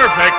Perfect.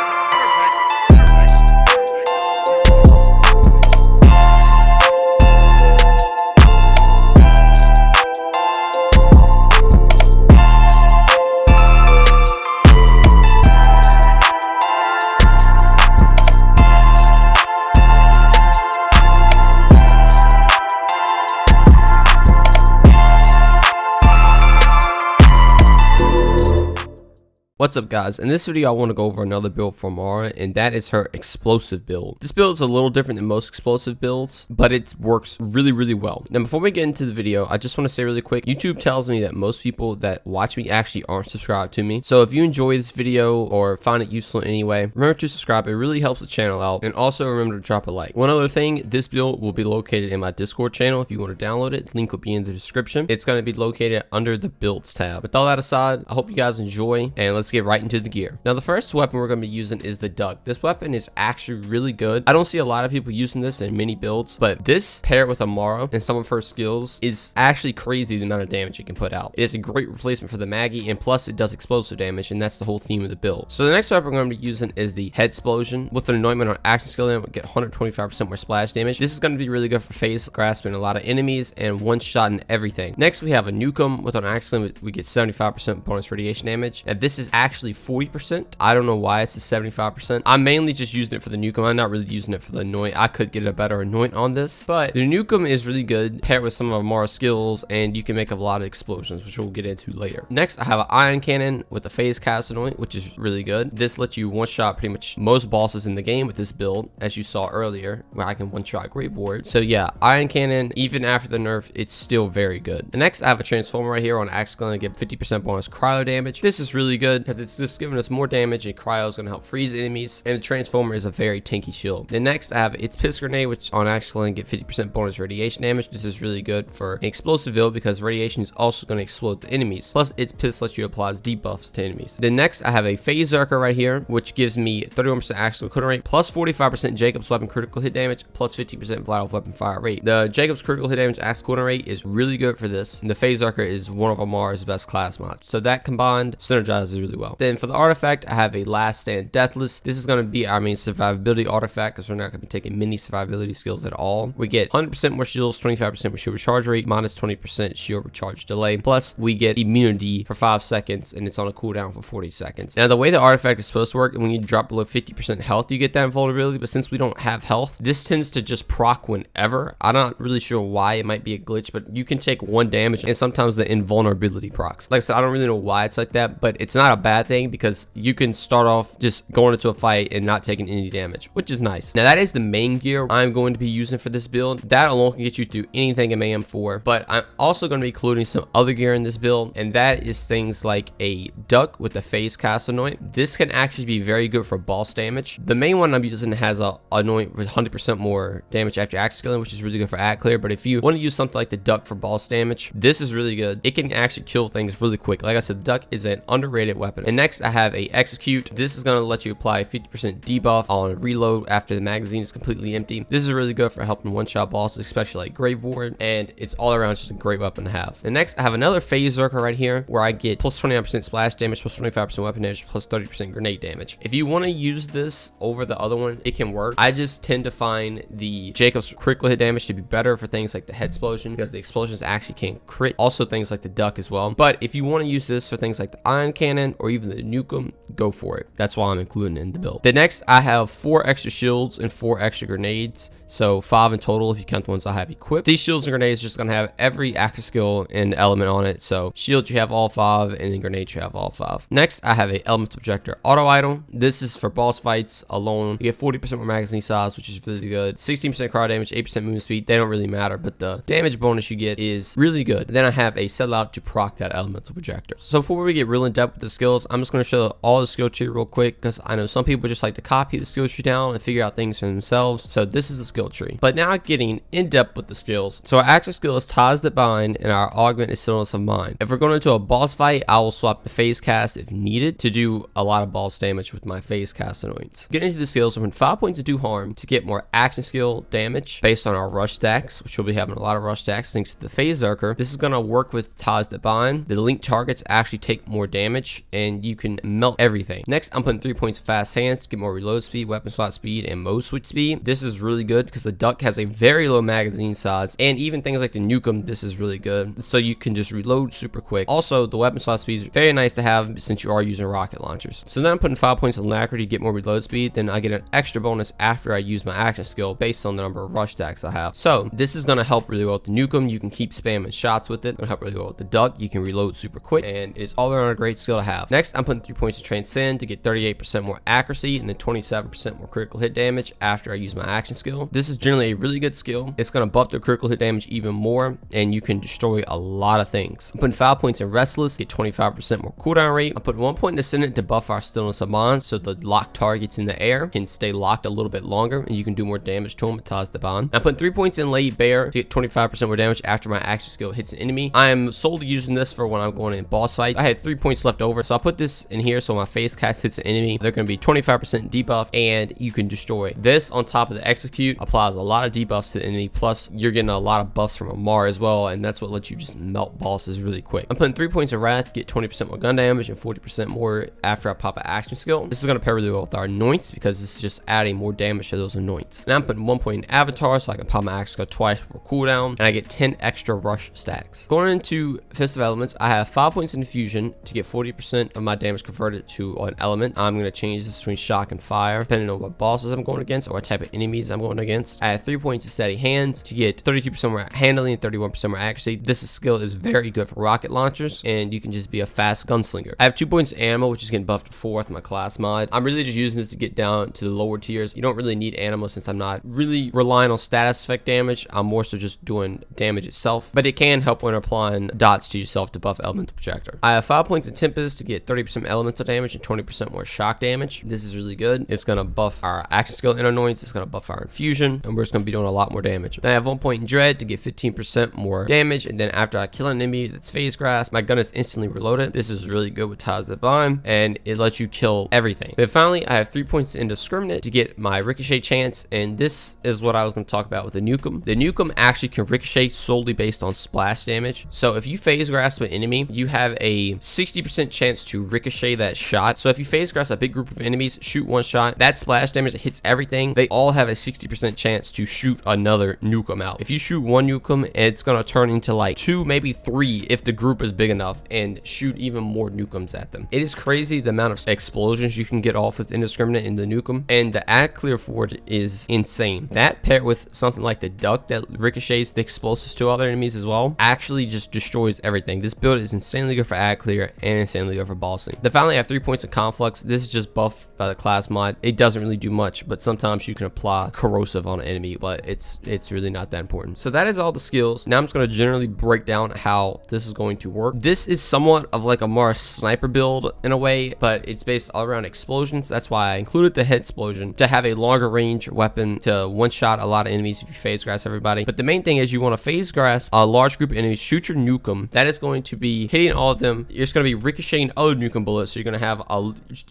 What's up guys, in this video I want to go over another build for Amara, and that is her explosive build. This build is a little different than most explosive builds, but it works really well. Now before we get into the video, I just want to say really quick, YouTube tells me that most people that watch me actually aren't subscribed to me. So if you enjoy this video or find it useful in any way, remember to subscribe. It really helps the channel out, and also remember to drop a like. One other thing, this build will be located in my Discord channel if you want to download it. The link will be in the description. It's going to be located under the builds tab. With all that aside, I hope you guys enjoy, and let's get right into the gear. Now the first weapon we're going to be using is the duck. This weapon is actually really good. I don't see a lot of people using this in many builds, but this paired with Amara and some of her skills is actually crazy the amount of damage it can put out. It is a great replacement for the Maggie, and plus it does explosive damage, and that's the whole theme of the build. So the next weapon we're going to be using is the head explosion. With an anointment on action skill, and we'll get 125% more splash damage. This is going to be really good for face grasping a lot of enemies and one shot in everything. Next we have a nukem. With an action skill, we get 75% bonus radiation damage, and this is actually 40%. I don't know why it's a 75%. I'm mainly just using it for the nukem. I'm not really using it for the anoint. I could get a better anoint on this, but the nukem is really good paired with some of Amara's skills, and you can make a lot of explosions, which we'll get into later. Next I have an ion cannon with a phase cast anoint, which is really good. This lets you one shot pretty much most bosses in the game with this build, as you saw earlier where I can one shot Grave Ward. So yeah, ion cannon, even after the nerf, it's still very good. And next I have a transformer right here on axe gun to get 50% bonus cryo damage. This is really good because it's just giving us more damage, and cryo is going to help freeze enemies, and the transformer is a very tanky shield. Then next I have its piss grenade, which on axe gun get 50% bonus radiation damage. This is really good for an explosive build because radiation is also going to explode the enemies, plus its piss lets you apply debuffs to enemies. Then next I have a phase zerker right here, which gives me 31% axe critical rate, plus 45% Jacob's weapon critical hit damage, plus 15% Vlad's weapon fire rate. The Jacob's critical hit damage axe critical rate is really good for this, and the phase zerker is one of Amara's best class mods, so that combined synergizes really well. Then for the artifact I have a last stand deathless. This is going to be our main survivability artifact because we're not going to be taking many survivability skills at all. We get 100% more shields, 25% more shield recharge rate, minus 20% shield recharge delay, plus we get immunity for 5 seconds, and it's on a cooldown for 40 seconds. Now the way the artifact is supposed to work, when you drop below 50% health you get that invulnerability, but since we don't have health, this tends to just proc whenever. I'm not really sure why. It might be a glitch, but you can take 1 damage, and sometimes the invulnerability procs. Like I said, I don't really know why it's like that, but it's not a bad thing because you can start off just going into a fight and not taking any damage, which is nice. Now that is the main gear I'm going to be using for this build. That alone can get you through anything in Mayhem 4, but I'm also going to be including some other gear in this build, and that is things like a duck with the phase cast anoint. This can actually be very good for boss damage. The main one I'm using has a anoint with 100% more damage after axe skilling, which is really good for ad clear, but if you want to use something like the duck for boss damage, this is really good. It can actually kill things really quick. Like I said, the duck is an underrated weapon. And next I have a execute. This is going to let you apply 50% debuff on reload after the magazine is completely empty. This is really good for helping one-shot bosses, especially like Grave Ward, and it's all around just a great weapon to have. And next I have another phase zerker right here where I get plus 29% splash damage, plus 25% weapon damage, plus 30% grenade damage. If you want to use this over the other one, it can work. I just tend to find the Jacob's critical hit damage to be better for things like the head explosion because the explosions actually can crit. Also things like the duck as well. But if you want to use this for things like the ion cannon or even the nukem, go for it. That's why I'm including it in the build. The next I have 4 extra shields and 4 extra grenades, so 5 in total if you count the ones I have equipped. These shields and grenades are just gonna have every active skill and element on it. So shields you have all 5, and then grenades you have all 5. Next I have a elemental projector auto idol. This is for boss fights alone. You get 40% more magazine size, which is really good. 16% cryo damage, 8% movement speed. They don't really matter, but the damage bonus you get is really good. Then I have a settle out to proc that elemental projector. So before we get real in depth with the skills, I'm just going to show all the skill tree real quick because I know some people just like to copy the skill tree down and figure out things for themselves. So this is the skill tree. But now getting in depth with the skills. So our active skill is ties that bind, and our augment is stillness of mind. If we're going into a boss fight, I will swap the phase cast if needed to do a lot of boss damage with my phase cast anoints. Getting into the skills, we're in 5 points to do harm to get more action skill damage based on our rush stacks, which we'll be having a lot of rush stacks thanks to the phase zerker. This is going to work with ties that bind. The linked targets actually take more damage, and and you can melt everything. Next, I'm putting 3 points of fast hands to get more reload speed, weapon slot speed, and mode switch speed. This is really good because the duck has a very low magazine size, and even things like the nukem, this is really good. So you can just reload super quick. Also, the weapon slot speed is very nice to have since you are using rocket launchers. So then I'm putting 5 points on alacrity to get more reload speed. Then I get an extra bonus after I use my action skill based on the number of rush stacks I have. So this is going to help really well with the nukem. You can keep spamming shots with it. It's going to help really well with the duck. You can reload super quick, and it's all around a great skill to have. Next, I'm putting 3 points to transcend to get 38% more accuracy and then 27% more critical hit damage after I use my action skill. This is generally a really good skill. It's going to buff the critical hit damage even more, and you can destroy a lot of things. I'm putting 5 points in restless, get 25% more cooldown rate. I'm putting 1 point in ascendant to buff our stillness of mind, so the locked targets in the air can stay locked a little bit longer, and you can do more damage to them with ties the bond. I'm putting 3 points in late bear to get 25% more damage after my action skill hits an enemy. I am solely using this for when I'm going in boss fight. I had 3 points left over, so I'll put this in here so my face cast hits an enemy. They're going to be 25% debuff, and you can destroy. This on top of the execute applies a lot of debuffs to the enemy, plus you're getting a lot of buffs from Amara as well, and that's what lets you just melt bosses really quick. I'm putting 3 points of wrath to get 20% more gun damage and 40% more after I pop an action skill. This is going to pair really well with our anoints because this is just adding more damage to those anoints. Now I'm putting 1 point in avatar so I can pop my action skill twice before cooldown, and I get 10 extra rush stacks. Going into Fist of Elements, I have 5 points in Fusion to get 40% of my damage converted to an element. I'm going to change this between shock and fire depending on what bosses I'm going against or what type of enemies I'm going against. I have 3 points of steady hands to get 32% more handling and 31% more accuracy. This skill is very good for rocket launchers, and you can just be a fast gunslinger. I have 2 points of ammo, which is getting buffed to 4 with my class mod. I'm really just using this to get down to the lower tiers. You don't really need ammo since I'm not really relying on status effect damage. I'm more so just doing damage itself, but it can help when applying dots to yourself to buff elemental projector. I have 5 points in Tempest to get 30% elemental damage and 20% more shock damage. This is really good. It's going to buff our action skill and annoyance. It's going to buff our infusion, and we're just going to be doing a lot more damage. Then I have 1 point in Dread to get 15% more damage, and then after I kill an enemy that's phase grass, my gun is instantly reloaded. This is really good with ties that bind, and it lets you kill everything. Then finally, I have 3 points in Indiscriminate to get my ricochet chance, and this is what I was going to talk about with the nukem. The nukem actually can ricochet solely based on splash damage. So if you phase grasp an enemy, you have a 60% chance to ricochet that shot. So if you phase grasp a big group of enemies, shoot one shot, that splash damage that hits everything, they all have a 60% chance to shoot another nukem out. If you shoot one nukem, it's going to turn into like 2, maybe 3 if the group is big enough, and shoot even more nukems at them. It is crazy the amount of explosions you can get off with Indiscriminate in the nukem, and the ad clear for it is insane. That paired with something like the duck that ricochets the explosives to other enemies as well actually just destroys everything. This build is insanely good for ad clear and insanely good for bossing. Then finally I have 3 points of Conflux. This is just buffed by the class mod. It doesn't really do much, but sometimes you can apply corrosive on an enemy, but it's really not that important. So that is all the skills. Now I'm just going to generally break down how this is going to work. This is somewhat of like a more sniper build in a way, but it's based all around explosions. That's why I included the head explosion to have a longer range weapon to one shot a lot of enemies if you phase grass everybody. But the main thing is you want to phase grass a large group of enemies, shoot your nukem. That is going to be hitting all of them. You're just going to be ricocheting other nukem bullets, so you're going to have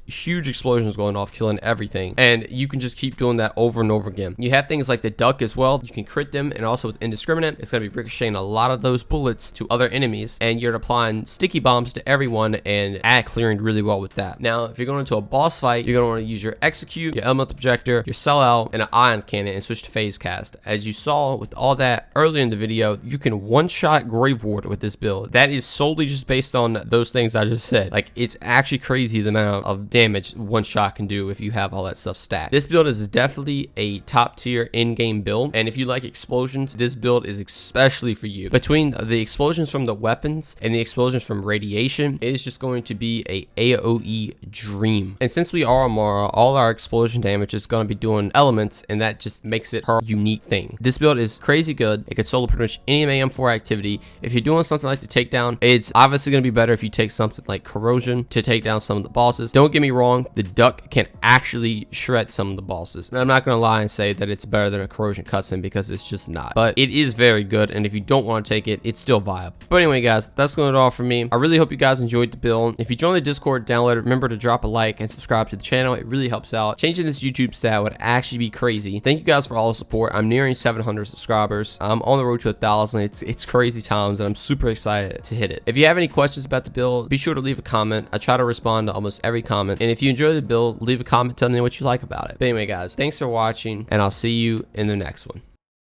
huge explosions going off, killing everything, and you can just keep doing that over and over again. You have things like the duck as well. You can crit them, and also with Indiscriminate, it's going to be ricocheting a lot of those bullets to other enemies, and you're applying sticky bombs to everyone and ad clearing really well with that. Now, if you're going into a boss fight, you're going to want to use your execute, your elemental projector, your sellout, and an ion cannon, and switch to phase cast. As you saw with all that earlier in the video, you can one-shot Grave Ward with this build. That is solely just based on those things I just said. Like, it's actually crazy the amount of damage one shot can do if you have all that stuff stacked. This build is definitely a top tier in-game build, and if you like explosions, this build is especially for you. Between the explosions from the weapons and the explosions from radiation, it is just going to be a AoE dream. And since we are Amara, all our explosion damage is going to be doing elements, and that just makes it her unique thing. This build is crazy good. It can solo pretty much any Mayhem 4 activity. If you're doing something like the takedown, it's obviously going to be better if you take something like corrosion to take down some of the bosses. Don't get me wrong, the duck can actually shred some of the bosses, and I'm not going to lie and say that it's better than a corrosion cutscene because it's just not, but it is very good, and if you don't want to take it, it's still viable. But anyway guys, that's going to do it all for me. I really hope you guys enjoyed the build. If you join the Discord, download it, remember to drop a like and subscribe to the channel. It really helps out. Changing this YouTube stat would actually be crazy. Thank you guys for all the support. I'm nearing 700 subscribers. I'm on the road to 1,000. It's crazy times, and I'm super excited to hit it. If you have any questions about the build, be sure to leave a comment. comment. I try to respond to almost every comment. And if you enjoy the build, leave a comment telling me what you like about it. But anyway, guys, thanks for watching, and I'll see you in the next one.